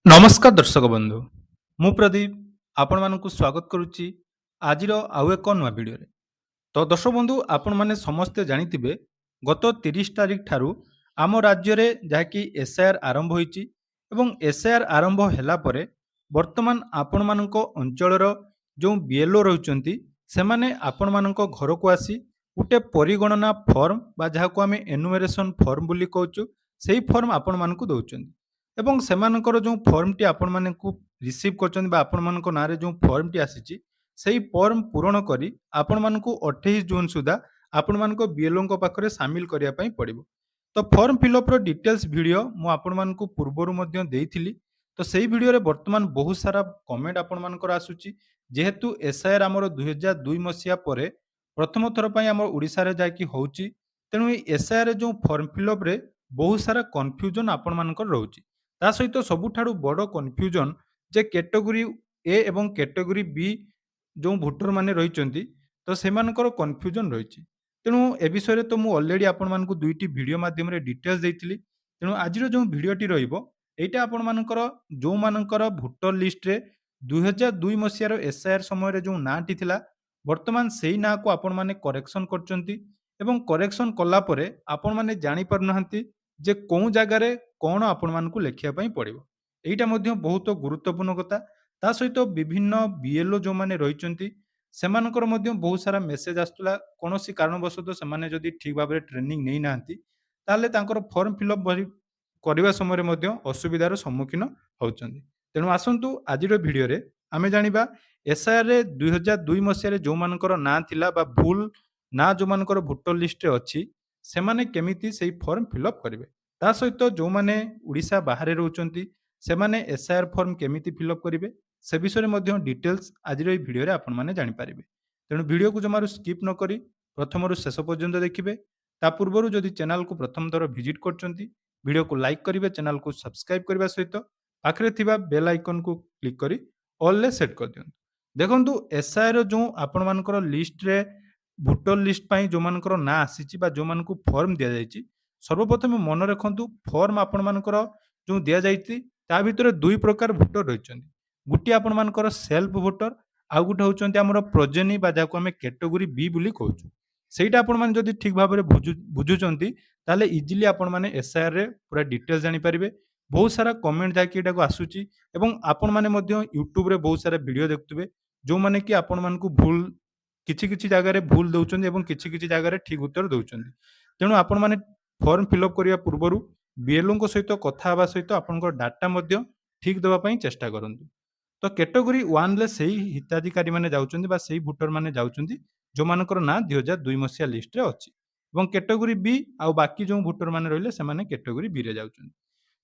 ନମସ୍କାର ଦର୍ଶକ ବନ୍ଧୁ, ମୁଁ ପ୍ରଦୀପ ଆପଣମାନଙ୍କୁ ସ୍ୱାଗତ କରୁଛି ଆଜିର ଆଉ ଏକ ନୂଆ ଭିଡ଼ିଓରେ। ତ ଦର୍ଶକ ବନ୍ଧୁ ଆପଣମାନେ ସମସ୍ତେ ଜାଣିଥିବେ ଗତ 30 ତାରିଖ ଠାରୁ ଆମ ରାଜ୍ୟରେ ଯାହାକି ଏସ୍ଆଇଆର୍ ଆରମ୍ଭ ହୋଇଛି ଏବଂ ଏସ୍ଆଇଆର୍ ଆରମ୍ଭ ହେଲା ପରେ ବର୍ତ୍ତମାନ ଆପଣମାନଙ୍କ ଅଞ୍ଚଳର ଯେଉଁ ବିଏଲ୍ଓ ରହିଛନ୍ତି ସେମାନେ ଆପଣମାନଙ୍କ ଘରକୁ ଆସି ଗୋଟେ ପରିଗଣନା ଫର୍ମ ବା ଯାହାକୁ ଆମେ ଏନୁମେରେସନ୍ ଫର୍ମ ବୋଲି କହୁଛୁ ସେହି ଫର୍ମ ଆପଣମାନଙ୍କୁ ଦେଉଛନ୍ତି। ଏବଂ ସେମାନଙ୍କର ଯେଉଁ ଫର୍ମଟି ଆପଣମାନଙ୍କୁ ରିସିଭ୍ କରିଛନ୍ତି ବା ଆପଣମାନଙ୍କ ନାଁରେ ଯେଉଁ ଫର୍ମଟି ଆସିଛି ସେହି ଫର୍ମ ପୂରଣ କରି ଆପଣମାନଙ୍କୁ 28 ଜୁନ୍ ସୁଦ୍ଧା ଆପଣମାନଙ୍କ ବିଏଲ୍ଓଙ୍କ ପାଖରେ ସାମିଲ କରିବା ପାଇଁ ପଡ଼ିବ। ତ ଫର୍ମ ଫିଲ୍ଅପ୍ର ଡିଟେଲ୍ସ ଭିଡ଼ିଓ ମୁଁ ଆପଣମାନଙ୍କୁ ପୂର୍ବରୁ ମଧ୍ୟ ଦେଇଥିଲି। ତ ସେଇ ଭିଡ଼ିଓରେ ବର୍ତ୍ତମାନ ବହୁତ ସାରା କମେଣ୍ଟ ଆପଣମାନଙ୍କର ଆସୁଛି ଯେହେତୁ ଏସ୍ଆଇଆର୍ ଆମର 2002 ମସିହା ପରେ ପ୍ରଥମ ଥର ପାଇଁ ଆମ ଓଡ଼ିଶାରେ ଯାଇକି ହେଉଛି। ତେଣୁ ଏହି ଏସ୍ଆଇଆର୍ରେ ଯେଉଁ ଫର୍ମ ଫିଲ୍ଅପ୍ରେ ବହୁତ ସାରା କନଫ୍ୟୁଜନ୍ ଆପଣମାନଙ୍କର ରହୁଛି। ତା ସହିତ ସବୁଠାରୁ ବଡ଼ କନଫ୍ୟୁଜନ୍ ଯେ କ୍ୟାଟେଗୋରୀ ଏ ଏବଂ କ୍ୟାଟେଗୋରୀ ବି ଯେଉଁ ଭୋଟରମାନେ ରହିଛନ୍ତି ତ ସେମାନଙ୍କର କନଫ୍ୟୁଜନ୍ ରହିଛି। ତେଣୁ ଏ ବିଷୟରେ ତ ମୁଁ ଅଲରେଡ଼ି ଆପଣମାନଙ୍କୁ 2ଟି ଭିଡ଼ିଓ ମାଧ୍ୟମରେ ଡିଟେଲ୍ସ ଦେଇଥିଲି। ତେଣୁ ଆଜିର ଯେଉଁ ଭିଡ଼ିଓଟି ରହିବ ଏଇଟା ଆପଣମାନଙ୍କର ଯେଉଁମାନଙ୍କର ଭୋଟର ଲିଷ୍ଟରେ 2002 ମସିହାର ଏସ୍ଆଇଆର୍ ସମୟରେ ଯେଉଁ ନାଁଟି ଥିଲା ବର୍ତ୍ତମାନ ସେଇ ନାଁକୁ ଆପଣମାନେ କରେକ୍ସନ୍ କରିଛନ୍ତି ଏବଂ କରେକ୍ସନ୍ କଲା ପରେ ଆପଣମାନେ ଜାଣିପାରୁନାହାନ୍ତି ଯେ କେଉଁ ଜାଗାରେ କ'ଣ ଆପଣମାନଙ୍କୁ ଲେଖିବା ପାଇଁ ପଡ଼ିବ। ଏଇଟା ମଧ୍ୟ ବହୁତ ଗୁରୁତ୍ୱପୂର୍ଣ୍ଣ କଥା। ତା ସହିତ ବିଭିନ୍ନ ବିଏଲ୍ଓ ଯେଉଁମାନେ ରହିଛନ୍ତି ସେମାନଙ୍କର ମଧ୍ୟ ବହୁତ ସାରା ମେସେଜ୍ ଆସୁଥିଲା କୌଣସି କାରଣବଶତଃ ସେମାନେ ଯଦି ଠିକ୍ ଭାବରେ ଟ୍ରେନିଂ ନେଇନାହାନ୍ତି ତାହେଲେ ତାଙ୍କର ଫର୍ମ ଫିଲ୍ଅପ୍ କରିବା ସମୟରେ ମଧ୍ୟ ଅସୁବିଧାର ସମ୍ମୁଖୀନ ହେଉଛନ୍ତି। ତେଣୁ ଆସନ୍ତୁ ଆଜିର ଭିଡ଼ିଓରେ ଆମେ ଜାଣିବା ଏସ୍ଆଇଆର୍‌ରେ 2002 ମସିହାରେ ଯେଉଁମାନଙ୍କର ନାଁ ଥିଲା ବା ଭୁଲ ନାଁ ଯେଉଁମାନଙ୍କର ଭୋଟର ଲିଷ୍ଟରେ ଅଛି ସେମାନେ କେମିତି ସେଇ ଫର୍ମ ଫିଲ୍ଅପ୍ କରିବେ। ତା ସହିତ ଯେଉଁମାନେ ଓଡ଼ିଶା ବାହାରେ ରହୁଛନ୍ତି ସେମାନେ ଏସ୍ଆଇଆର୍ ଫର୍ମ କେମିତି ଫିଲ୍ଅପ୍ କରିବେ ସେ ବିଷୟରେ ମଧ୍ୟ ଡିଟେଲ୍ସ ଆଜିର ଏହି ଭିଡ଼ିଓରେ ଆପଣମାନେ ଜାଣିପାରିବେ। ତେଣୁ ଭିଡ଼ିଓକୁ ଜମାରୁ ସ୍କିପ୍ ନ କରି ପ୍ରଥମରୁ ଶେଷ ପର୍ଯ୍ୟନ୍ତ ଦେଖିବେ। ତା ପୂର୍ବରୁ ଯଦି ଚ୍ୟାନେଲକୁ ପ୍ରଥମ ଥର ଭିଜିଟ୍ କରୁଛନ୍ତି ଭିଡ଼ିଓକୁ ଲାଇକ୍ କରିବେ, ଚ୍ୟାନେଲକୁ ସବସ୍କ୍ରାଇବ୍ କରିବା ସହିତ ପାଖରେ ଥିବା ବେଲ୍ ଆଇକନ୍‌କୁ କ୍ଲିକ୍ କରି ଅଲ୍‌ରେ ସେଟ୍ କରିଦିଅନ୍ତୁ। ଦେଖନ୍ତୁ ଏସ୍ଆଇଆର୍‌ର ଯେଉଁ ଆପଣମାନଙ୍କର ଲିଷ୍ଟରେ ଭୋଟର ଲିଷ୍ଟ ପାଇଁ ଯେଉଁମାନଙ୍କର ନାଁ ଆସିଛି ବା ଯେଉଁମାନଙ୍କୁ ଫର୍ମ ଦିଆଯାଇଛି ସର୍ବପ୍ରଥମେ ମନେ ରଖନ୍ତୁ ଫର୍ମ ଆପଣମାନଙ୍କର ଯେଉଁ ଦିଆଯାଇଛି ତା ଭିତରେ 2 ପ୍ରକାର ଭୋଟର ରହିଛନ୍ତି। ଗୋଟିଏ ଆପଣମାନଙ୍କର ସେଲ୍ଫ ଭୋଟର ଆଉ ଗୋଟେ ହେଉଛନ୍ତି ଆମର ପ୍ରୋଜେନି ବା ଯାହାକୁ ଆମେ କ୍ୟାଟେଗୋରୀ ବି ବୋଲି କହୁଛୁ। ସେଇଟା ଆପଣମାନେ ଯଦି ଠିକ୍ ଭାବରେ ବୁଝୁଛନ୍ତି ତାହେଲେ ଇଜିଲି ଆପଣମାନେ ଏସ୍ଆଇଆର୍‌ରେ ପୁରା ଡିଟେଲ୍ସ ଜାଣିପାରିବେ। ବହୁତ ସାରା କମେଣ୍ଟ ଯାଇକି ଏଟାକୁ ଆସୁଛି ଏବଂ ଆପଣମାନେ ମଧ୍ୟ ୟୁଟ୍ୟୁବ୍‌ରେ ବହୁତ ସାରା ଭିଡ଼ିଓ ଦେଖୁଥିବେ ଯେଉଁମାନେ କି ଆପଣମାନଙ୍କୁ କିଛି ଜାଗାରେ ଭୁଲ ଦେଉଛନ୍ତି ଏବଂ କିଛି ଜାଗାରେ ଠିକ୍ ଉତ୍ତର ଦେଉଛନ୍ତି। ତେଣୁ ଆପଣମାନେ ଫର୍ମ ଫିଲ୍ଅପ୍ କରିବା ପୂର୍ବରୁ ବିଏଲ୍‌ଓଙ୍କ ସହିତ କଥା ହେବା ସହିତ ଆପଣଙ୍କ ଡାଟା ମଧ୍ୟ ଠିକ୍ ଦେବା ପାଇଁ ଚେଷ୍ଟା କରନ୍ତୁ। ତ କ୍ୟାଟେଗୋରୀ 1ରେ ସେଇ ହିତାଧିକାରୀମାନେ ଯାଉଛନ୍ତି ବା ସେଇ ଭୋଟରମାନେ ଯାଉଛନ୍ତି ଯେଉଁମାନଙ୍କର ନାଁ 2002 ମସିହା ଲିଷ୍ଟରେ ଅଛି ଏବଂ କ୍ୟାଟେଗୋରୀ ବି ଆଉ ବାକି ଯେଉଁ ଭୋଟରମାନେ ରହିଲେ ସେମାନେ କ୍ୟାଟେଗୋରୀ ବିରେ ଯାଉଛନ୍ତି।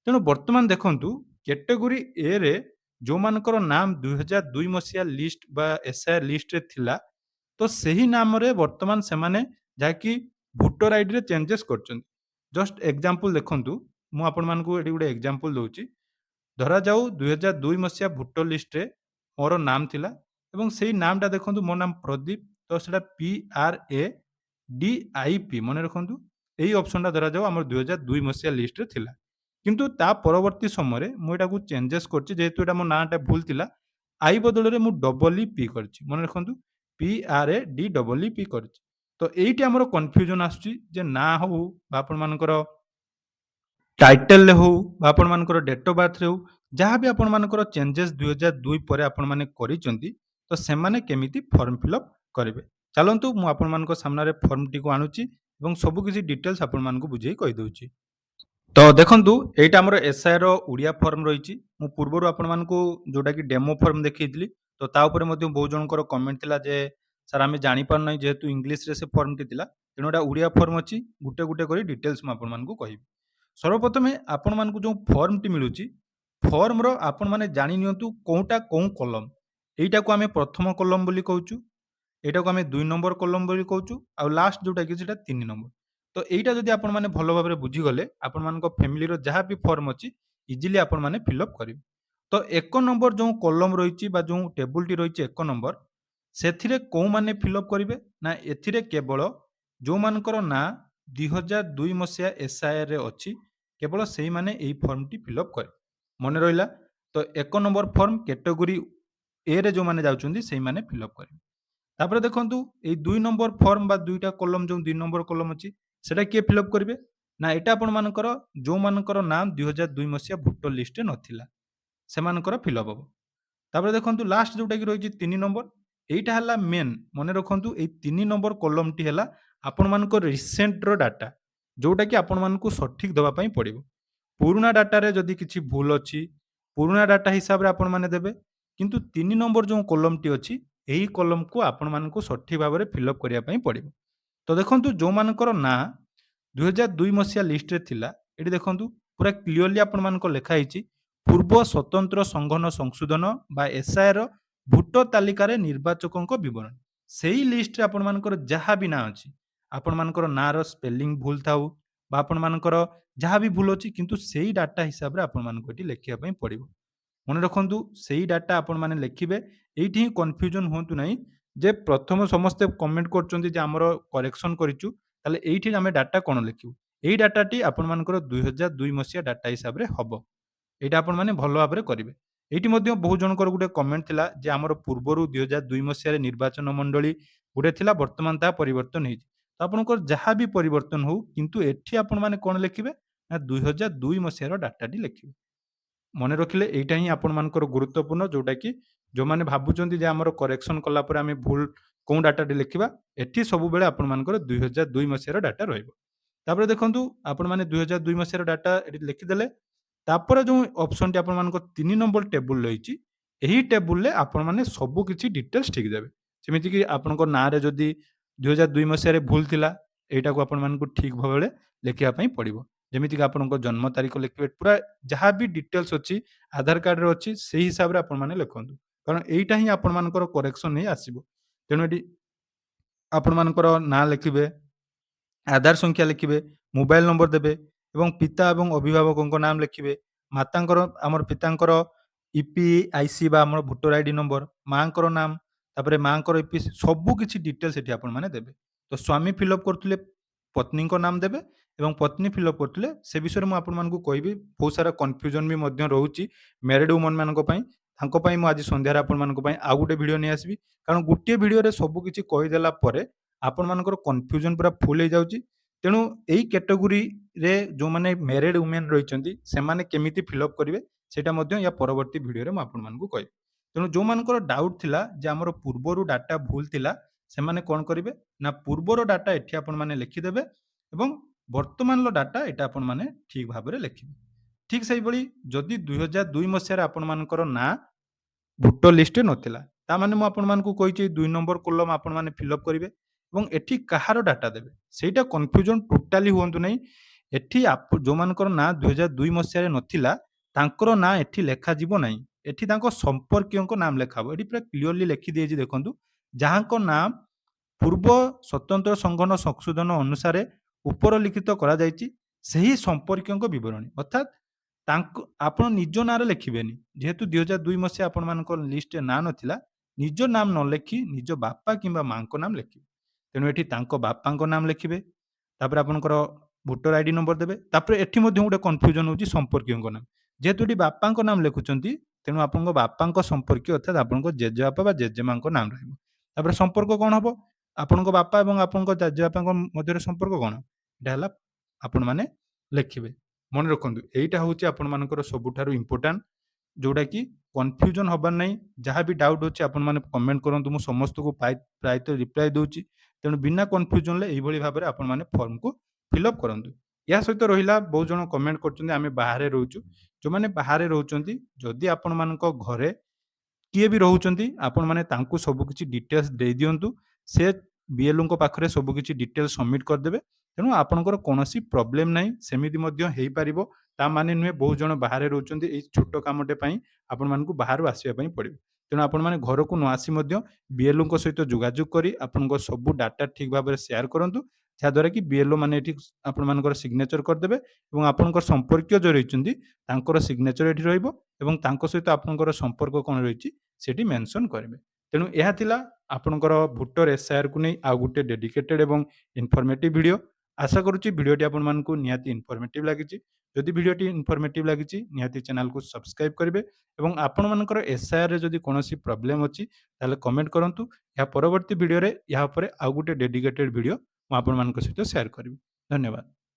ତେଣୁ ବର୍ତ୍ତମାନ ଦେଖନ୍ତୁ କ୍ୟାଟେଗୋରୀ ଏରେ ଯେଉଁମାନଙ୍କର ନାମ 2002 ମସିହା ଲିଷ୍ଟ ବା ଏସ୍ଆଇଆର୍ ଲିଷ୍ଟରେ ଥିଲା ତ ସେହି ନାମରେ ବର୍ତ୍ତମାନ ସେମାନେ ଯାହାକି ଭୋଟର ଆଇଡିରେ ଚେଞ୍ଜେସ୍ କରିଛନ୍ତି। ଜଷ୍ଟ ଏକ୍ଜାମ୍ପଲ୍ ଦେଖନ୍ତୁ, ମୁଁ ଆପଣମାନଙ୍କୁ ଏଠି ଗୋଟେ ଏକ୍ଜାମ୍ପଲ୍ ଦେଉଛି। ଧରାଯାଉ 2002 ମସିହା ଭୋଟର ଲିଷ୍ଟରେ ମୋର ନାମ ଥିଲା ଏବଂ ସେଇ ନାମଟା ଦେଖନ୍ତୁ ମୋ ନାମ ପ୍ରଦୀପ ତ ସେଇଟା PRADIP ମନେ ରଖନ୍ତୁ। ଏଇ ଅପସନ୍‌ଟା ଧରାଯାଉ ଆମର 2002 ମସିହା ଲିଷ୍ଟରେ ଥିଲା। କିନ୍ତୁ ତା ପରବର୍ତ୍ତୀ ସମୟରେ ମୁଁ ଏଟାକୁ ଚେଞ୍ଜେସ୍ କରିଛି ଯେହେତୁ ଏଟା ମୋ ନାଁଟା ଭୁଲ ଥିଲା। ଆଇ ବଦଳରେ ମୁଁ ଡବଲ୍ ଇ ପି କରିଛି। ମନେ ରଖନ୍ତୁ PRADIP କରିଛି। ତ ଏଇଠି ଆମର କନଫ୍ୟୁଜନ୍ ଆସୁଛି ଯେ ନାଁ ହଉ ବା ଆପଣମାନଙ୍କର ଟାଇଟେଲ୍‌ରେ ହଉ ବା ଆପଣମାନଙ୍କର ଡେଟ୍ ଅଫ୍ ବାର୍ଥରେ ହଉ ଯାହା ବି ଆପଣମାନଙ୍କର ଚେଞ୍ଜେସ୍ 2002 ପରେ ଆପଣମାନେ କରିଛନ୍ତି ତ ସେମାନେ କେମିତି ଫର୍ମ ଫିଲ୍ଅପ୍ କରିବେ। ଚାଲନ୍ତୁ ମୁଁ ଆପଣମାନଙ୍କ ସାମ୍ନାରେ ଫର୍ମଟିକୁ ଆଣୁଛି ଏବଂ ସବୁକିଛି ଡିଟେଲ୍ସ ଆପଣମାନଙ୍କୁ ବୁଝେଇ କହିଦେଉଛି। ତ ଦେଖନ୍ତୁ ଏଇଟା ଆମର ଏସ୍ଆଇଆର୍‌ର ଓଡ଼ିଆ ଫର୍ମ ରହିଛି। ମୁଁ ପୂର୍ବରୁ ଆପଣମାନଙ୍କୁ ଯୋଉଟାକି ଡେମୋ ଫର୍ମ ଦେଖେଇଥିଲି ତ ତା ଉପରେ ମଧ୍ୟ ବହୁତ ଜଣଙ୍କର କମେଣ୍ଟ ଥିଲା ଯେ ସାର୍ ଆମେ ଜାଣିପାରୁନାହିଁ ଯେହେତୁ ଇଂଲିଶରେ ସେ ଫର୍ମଟି ଥିଲା ତେଣୁ ଏଟା ଓଡ଼ିଆ ଫର୍ମ ଅଛି। ଗୋଟେ କରି ଡିଟେଲ୍ସ ମୁଁ ଆପଣମାନଙ୍କୁ କହିବି। ସର୍ବପ୍ରଥମେ ଆପଣମାନଙ୍କୁ ଯେଉଁ ଫର୍ମଟି ମିଳୁଛି ଫର୍ମର ଆପଣମାନେ ଜାଣି ନିଅନ୍ତୁ କୋଉଟା କୋଉ କଲମ। ଏଇଟାକୁ ଆମେ ପ୍ରଥମ କଲମ ବୋଲି କହୁଛୁ, ଏଇଟାକୁ ଆମେ 2 ନମ୍ବର କଲମ ବୋଲି କହୁଛୁ ଆଉ ଲାଷ୍ଟ ଯୋଉଟାକି ସେଟା 3 ନମ୍ବର। ତ ଏଇଟା ଯଦି ଆପଣମାନେ ଭଲ ଭାବରେ ବୁଝିଗଲେ ଆପଣମାନଙ୍କ ଫ୍ୟାମିଲିର ଯାହା ବି ଫର୍ମ ଅଛି ଇଜିଲି ଆପଣମାନେ ଫିଲ୍ଅପ୍ କରିବେ। ତ 1 ନମ୍ବର ଯେଉଁ କଲମ ରହିଛି ବା ଯେଉଁ ଟେବୁଲଟି ରହିଛି 1 ନମ୍ବର ସେଥିରେ କୋଉମାନେ ଫିଲ୍ଅପ୍ କରିବେ ନା ଏଥିରେ କେବଳ ଯେଉଁମାନଙ୍କର ନାଁ 2002 ମସିହା ଏସ୍ଆଇଆର୍‌ରେ ଅଛି କେବଳ ସେଇମାନେ ଏଇ ଫର୍ମଟି ଫିଲ୍ଅପ୍ କରିବେ। ମନେ ରହିଲା ତ 1 ନମ୍ବର ଫର୍ମ କ୍ୟାଟେଗୋରୀ ଏ ରେ ଯୋଉମାନେ ଯାଉଛନ୍ତି ସେଇମାନେ ଫିଲ୍ ଅପ୍ କରିବେ। ତାପରେ ଦେଖନ୍ତୁ ଏଇ 2 ନମ୍ବର ଫର୍ମ ବା 2ଟା କଲମ ଯୋଉ 2 ନମ୍ବର କଲମ ଅଛି ସେଟା କିଏ ଫିଲ୍ ଅପ୍ କରିବେ? ନା ଏଇଟା ଆପଣମାନଙ୍କର ଯୋଉମାନଙ୍କର ନାଁ 2002 ମସିହା ଭୋଟର ଲିଷ୍ଟରେ ନଥିଲା ସେମାନଙ୍କର ଫିଲ୍ ଅପ୍ ହବ। ତାପରେ ଦେଖନ୍ତୁ ଲାଷ୍ଟ ଯୋଉଟାକି ରହିଛି 3 ନମ୍ବର, ଏଇଟା ହେଲା ମେନ୍। ମନେ ରଖନ୍ତୁ ଏଇ 3 ନମ୍ବର କଲମଟି ହେଲା ଆପଣମାନଙ୍କ ରିସେଣ୍ଟର ଡାଟା, ଯୋଉଟାକି ଆପଣମାନଙ୍କୁ ସଠିକ୍ ଦେବା ପାଇଁ ପଡ଼ିବ। ପୁରୁଣା ଡାଟାରେ ଯଦି କିଛି ଭୁଲ ଅଛି, ପୁରୁଣା ଡାଟା ହିସାବରେ ଆପଣମାନେ ଦେବେ। କିନ୍ତୁ 3 ନମ୍ବର ଯୋଉ କଲମଟି ଅଛି, ଏହି କଲମକୁ ଆପଣମାନଙ୍କୁ ସଠିକ୍ ଭାବରେ ଫିଲ୍ ଅପ୍ କରିବା ପାଇଁ ପଡ଼ିବ। ତ ଦେଖନ୍ତୁ ଯୋଉମାନଙ୍କର ନାଁ 2002 ମସିହା ଲିଷ୍ଟରେ ଥିଲା, ଏଠି ଦେଖନ୍ତୁ ପୁରା କ୍ଲିୟରଲି ଆପଣମାନଙ୍କ ଲେଖା ହେଇଛି ପୂର୍ବ ସ୍ୱତନ୍ତ୍ର ସଂଘନ ସଂଶୋଧନ ବା ଏସ୍ଆଇର ଭୋଟର ତାଲିକାରେ ନିର୍ବାଚକଙ୍କ ବିବରଣୀ। ସେଇ ଲିଷ୍ଟରେ ଆପଣମାନଙ୍କର ଯାହା ବି ନାଁ ଅଛି, ଆପଣମାନଙ୍କର ନାଁର ସ୍ପେଲିଂ ଭୁଲ ଥାଉ ବା ଆପଣମାନଙ୍କର ଯାହା ବି ଭୁଲ ଅଛି, କିନ୍ତୁ ସେଇ ଡାଟା ହିସାବରେ ଆପଣମାନଙ୍କୁ ଏଠି ଲେଖିବା ପାଇଁ ପଡ଼ିବ। ମନେ ରଖନ୍ତୁ ସେଇ ଡାଟା ଆପଣମାନେ ଲେଖିବେ। ଏଇଠି ହିଁ କନଫ୍ୟୁଜନ ହୁଅନ୍ତୁ ନାହିଁ ଯେ ପ୍ରଥମ ସମସ୍ତେ କମେଣ୍ଟ କରୁଛନ୍ତି ଯେ ଆମର କରେକ୍ସନ୍ କରିଛୁ, ତାହେଲେ ଏଇଠି ଆମେ ଡାଟା କ'ଣ ଲେଖିବୁ? ଏଇ ଡାଟାଟି ଆପଣମାନଙ୍କର 2002 ମସିହା ଡାଟା ହିସାବରେ ହବ। ଏଇଟା ଆପଣମାନେ ଭଲ ଭାବରେ କରିବେ। ଏଇଠି ମଧ୍ୟ ବହୁତ ଜଣଙ୍କର ଗୋଟେ କମେଣ୍ଟ ଥିଲା ଯେ ଆମର ପୂର୍ବରୁ 2002 ମସିହାରେ ନିର୍ବାଚନ ମଣ୍ଡଳୀ ଗୋଟେ ଥିଲା, ବର୍ତ୍ତମାନ ତାହା ପରିବର୍ତ୍ତନ ହେଇଛି। ତ ଆପଣଙ୍କର ଯାହା ବି ପରିବର୍ତ୍ତନ ହଉ, କିନ୍ତୁ ଏଠି ଆପଣମାନେ କ'ଣ ଲେଖିବେ? ନା 2002 ମସିହାର ଡାଟାଟି ଲେଖିବେ। ମନେ ରଖିଲେ ଏଇଟା ହିଁ ଆପଣମାନଙ୍କର ଗୁରୁତ୍ୱପୂର୍ଣ୍ଣ, ଯୋଉଟାକି ଯୋଉମାନେ ଭାବୁଛନ୍ତି ଯେ ଆମର କରେକ୍ସନ୍ କଲା ପରେ ଆମେ ଭୁଲ କୋଉ ଡାଟାଟି ଲେଖିବା, ଏଠି ସବୁବେଳେ ଆପଣମାନଙ୍କର 2002 ମସିହାର ଡାଟା ରହିବ। ତାପରେ ଦେଖନ୍ତୁ ଆପଣମାନେ 2002 ମସିହାର ଡାଟା ଏଠି ଲେଖିଦେଲେ। ତାପରେ ଯୋଉ ଅପସନଟି ଆପଣମାନଙ୍କ 3 ନମ୍ବର ଟେବୁଲ ରହିଛି, ଏହି ଟେବୁଲରେ ଆପଣମାନେ ସବୁ କିଛି ଡିଟେଲ୍ସ ଠିକ୍ ଦେବେ। ଯେମିତିକି ଆପଣଙ୍କ ନାଁରେ ଯଦି 2002 ମସିହାରେ ଭୁଲ ଥିଲା, ଏଇଟାକୁ ଆପଣମାନଙ୍କୁ ଠିକ୍ ଭାବରେ ଲେଖିବା ପାଇଁ ପଡ଼ିବ। ଯେମିତିକି ଆପଣଙ୍କ ଜନ୍ମ ତାରିଖ ଲେଖିବେ, ପୁରା ଯାହା ବି ଡିଟେଲ୍ସ ଅଛି ଆଧାର କାର୍ଡ଼ରେ ଅଛି ସେଇ ହିସାବରେ ଆପଣମାନେ ଲେଖନ୍ତୁ। କାରଣ ଏଇଟା ହିଁ ଆପଣମାନଙ୍କର କରେକ୍ସନ୍ ହେଇ ଆସିବ। ତେଣୁ ଏଠି ଆପଣମାନଙ୍କର ନାଁ ଲେଖିବେ, ଆଧାର ସଂଖ୍ୟା ଲେଖିବେ, ମୋବାଇଲ ନମ୍ବର ଦେବେ ଏବଂ ପିତା ଏବଂ ଅଭିଭାବକଙ୍କ ନାମ ଲେଖିବେ। ମାତାଙ୍କର ଆମର ପିତାଙ୍କର ଇପିଆଇସି ବା ଆମର ଭୋଟର ଆଇଡି ନମ୍ବର, ମାଆଙ୍କର ନାମ, ତାପରେ ମାଆଙ୍କର ଇପି, ସବୁ କିଛି ଡିଟେଲ୍ସ ଏଠି ଆପଣମାନେ ଦେବେ। ତ ସ୍ୱାମୀ ଫିଲ୍ଅପ୍ କରୁଥିଲେ ପତ୍ନୀଙ୍କ ନାମ ଦେବେ ଏବଂ ପତ୍ନୀ ଫିଲ୍ଅପ୍ କରୁଥିଲେ ସେ ବିଷୟରେ ମୁଁ ଆପଣମାନଙ୍କୁ କହିବି। ବହୁତ ସାରା କନଫ୍ୟୁଜନ ବି ମଧ୍ୟ ରହୁଛି ମ୍ୟାରିଡ୍ ୱୁମନ୍ ମାନଙ୍କ ପାଇଁ। ତାଙ୍କ ପାଇଁ ମୁଁ ଆଜି ସନ୍ଧ୍ୟାରେ ଆପଣମାନଙ୍କ ପାଇଁ ଆଉ ଗୋଟେ ଭିଡ଼ିଓ ନେଇ ଆସିବି। କାରଣ ଗୋଟିଏ ଭିଡ଼ିଓରେ ସବୁ କିଛି କହିଦେଲା ପରେ ଆପଣମାନଙ୍କର କନଫ୍ୟୁଜନ ପୁରା ଫୁଲ୍ ହେଇଯାଉଛି। ତେଣୁ ଏଇ କ୍ୟାଟେଗୋରୀରେ ଯୋଉମାନେ ମ୍ୟାରିଡ୍ ୱୁମେନ୍ ରହିଛନ୍ତି ସେମାନେ କେମିତି ଫିଲ୍ଅପ୍ କରିବେ ସେଇଟା ମଧ୍ୟ ୟା ପରବର୍ତ୍ତୀ ଭିଡ଼ିଓରେ ମୁଁ ଆପଣମାନଙ୍କୁ କହିବି। ତେଣୁ ଯୋଉମାନଙ୍କର ଡାଉଟ୍ ଥିଲା ଯେ ଆମର ପୂର୍ବରୁ ଡାଟା ଭୁଲ ଥିଲା, ସେମାନେ କ'ଣ କରିବେ? ନା ପୂର୍ବର ଡାଟା ଏଠି ଆପଣମାନେ ଲେଖିଦେବେ ଏବଂ ବର୍ତ୍ତମାନର ଡାଟା ଏଇଟା ଆପଣମାନେ ଠିକ୍ ଭାବରେ ଲେଖିବେ। ଠିକ୍ ସେଇଭଳି ଯଦି 2002 ମସିହାରେ ଆପଣମାନଙ୍କର ନାଁ ଭୋଟର ଲିଷ୍ଟରେ ନଥିଲା, ତାମାନେ ମୁଁ ଆପଣମାନଙ୍କୁ କହିଛି 2 ନମ୍ବର କଲମ ଆପଣମାନେ ଫିଲ୍ଅପ୍ କରିବେ ଏବଂ ଏଠି କାହାର ଡାଟା ଦେବେ ସେଇଟା କନଫ୍ୟୁଜନ ଟୋଟାଲି ହୁଅନ୍ତୁ ନାହିଁ। ଏଠି ଯୋଉମାନଙ୍କର ନାଁ 2002 ମସିହାରେ ନଥିଲା ତାଙ୍କର ନାଁ ଏଠି ଲେଖାଯିବ ନାହିଁ। ଏଠି ତାଙ୍କ ସମ୍ପର୍କୀୟଙ୍କ ନାମ ଲେଖାହବ। ଏଠି ପୁରା କ୍ଲିୟରଲି ଲେଖିଦିଆଯାଇଛି ଦେଖନ୍ତୁ, ଯାହାଙ୍କ ନାମ ପୂର୍ବ ସ୍ୱତନ୍ତ୍ର ସଂଘନ ସଂଶୋଧନ ଅନୁସାରେ ଉପର ଲିଖିତ କରାଯାଇଛି ସେହି ସମ୍ପର୍କୀୟଙ୍କ ବିବରଣୀ। ଅର୍ଥାତ୍ ଆପଣ ନିଜ ନାଁରେ ଲେଖିବେନି। ଯେହେତୁ 2002 ମସିହା ଆପଣମାନଙ୍କ ଲିଷ୍ଟରେ ନାଁ ନଥିଲା, ନିଜ ନାମ ନ ଲେଖି ନିଜ ବାପା କିମ୍ବା ମାଙ୍କ ନାମ ଲେଖିବେ। ତେଣୁ ଏଠି ତାଙ୍କ ବାପାଙ୍କ ନାମ ଲେଖିବେ, ତାପରେ ଆପଣଙ୍କର ଭୋଟର ଆଇଡି ନମ୍ବର ଦେବେ। ତାପରେ ଏଠି ମଧ୍ୟ ଗୋଟେ କନଫ୍ୟୁଜନ ହେଉଛି ସମ୍ପର୍କୀୟଙ୍କ ନାମ। ଯେହେତୁ ଏଠି ବାପାଙ୍କ ନାମ ଲେଖୁଛନ୍ତି, ତେଣୁ ଆପଣଙ୍କ ବାପାଙ୍କ ସମ୍ପର୍କୀୟ ଅର୍ଥାତ୍ ଆପଣଙ୍କ ଜେଜେବାପା ବା ଜେଜେମାଙ୍କ ନାମ ରହିବ। ତାପରେ ସମ୍ପର୍କ କ'ଣ ହବ? ଆପଣଙ୍କ ବାପା ଏବଂ ଆପଣଙ୍କ ଜେଜେବାପାଙ୍କ ମଧ୍ୟରେ ସମ୍ପର୍କ କ'ଣ? ଏଇଟା ହେଲା ଆପଣମାନେ ଲେଖିବେ। ମନେ ରଖନ୍ତୁ ଏଇଟା ହେଉଛି ଆପଣମାନଙ୍କର ସବୁଠାରୁ ଇମ୍ପୋର୍ଟାଣ୍ଟ, ଯୋଉଟାକି କନଫ୍ୟୁଜନ ହବାର ନାହିଁ। ଯାହା ବି ଡାଉଟ୍ ଅଛି ଆପଣମାନେ କମେଣ୍ଟ କରନ୍ତୁ, ମୁଁ ସମସ୍ତଙ୍କୁ ପ୍ରାୟତଃ ରିପ୍ଲାଏ ଦେଉଛି। ତେଣୁ ବିନା କନଫ୍ୟୁଜନରେ ଏଇଭଳି ଭାବରେ ଆପଣମାନେ ଫର୍ମକୁ ଫିଲ୍ଅପ୍ କରନ୍ତୁ। ଏହା ସହିତ ରହିଲା ବହୁତ ଜଣ କମେଣ୍ଟ କରୁଛନ୍ତି ଆମେ ବାହାରେ ରହୁଛୁ। ଯୋଉମାନେ ବାହାରେ ରହୁଛନ୍ତି, ଯଦି ଆପଣମାନଙ୍କ ଘରେ କିଏ ବି ରହୁଛନ୍ତି ଆପଣମାନେ ତାଙ୍କୁ ସବୁ କିଛି ଡିଟେଲ୍ସ ଦେଇଦିଅନ୍ତୁ। ସେ ବିଏଲ୍ଓଙ୍କ ପାଖରେ ସବୁ କିଛି ଡିଟେଲ୍ସ ସବମିଟ୍ କରିଦେବେ। ତେଣୁ ଆପଣଙ୍କର କୌଣସି ପ୍ରୋବ୍ଲେମ୍ ନାହିଁ। ସେମିତି ମଧ୍ୟ ହେଇପାରିବ, ତା ମାନେ ନୁହେଁ ବହୁତ ଜଣ ବାହାରେ ରହୁଛନ୍ତି ଏଇ ଛୋଟ କାମଟେ ପାଇଁ ଆପଣମାନଙ୍କୁ ବାହାରୁ ଆସିବା ପାଇଁ ପଡ଼ିବ। ତେଣୁ ଆପଣମାନେ ଘରକୁ ନ ଆସି ମଧ୍ୟ ବିଏଲ୍ଓଙ୍କ ସହିତ ଯୋଗାଯୋଗ କରି ଆପଣଙ୍କ ସବୁ ଡାଟା ଠିକ୍ ଭାବରେ ସେୟାର କରନ୍ତୁ। ଯାହାଦ୍ୱାରା କି ବିଏଲ୍ଓ ମାନେ ଏଠି ଆପଣମାନଙ୍କର ସିଗ୍ନେଚର କରିଦେବେ ଏବଂ ଆପଣଙ୍କର ସମ୍ପର୍କୀୟ ଯେଉଁ ରହିଛନ୍ତି ତାଙ୍କର ସିଗ୍ନେଚର ଏଠି ରହିବ ଏବଂ ତାଙ୍କ ସହିତ ଆପଣଙ୍କର ସମ୍ପର୍କ କ'ଣ ରହିଛି ସେଠି ମେନସନ୍ କରିବେ। ତେଣୁ ଏହା ଥିଲା ଆପଣଙ୍କର ଭୋଟର ଏସ୍ଆଇଆର୍‌କୁ ନେଇ ଆଉ ଗୋଟେ ଡେଡିକେଟେଡ୍ ଏବଂ ଇନଫର୍ମେଟିଭ୍ ଭିଡ଼ିଓ। ଆଶା କରୁଛି ଭିଡ଼ିଓଟି ଆପଣମାନଙ୍କୁ ନିହାତି ଇନଫର୍ମେଟିଭ୍ ଲାଗିଛି। ଯଦି ଭିଡ଼ିଓଟି ଇନଫର୍ମେଟିଭ୍ ଲାଗିଛି ନିହାତି ଚ୍ୟାନେଲକୁ ସବସ୍କ୍ରାଇବ୍ କରିବେ ଏବଂ ଆପଣମାନଙ୍କର ଏସ୍ଆଇଆର୍‌ରେ ଯଦି କୌଣସି ପ୍ରୋବ୍ଲେମ୍ ଅଛି ତାହେଲେ କମେଣ୍ଟ କରନ୍ତୁ। ଏହା ପରବର୍ତ୍ତୀ ଭିଡ଼ିଓରେ ଏହା ଉପରେ ଆଉ ଗୋଟେ ଡେଡିକେଟେଡ୍ ଭିଡ଼ିଓ ମୁଁ ଆପଣମାନଙ୍କ ସହିତ ସେୟାର କରିବି। ଧନ୍ୟବାଦ।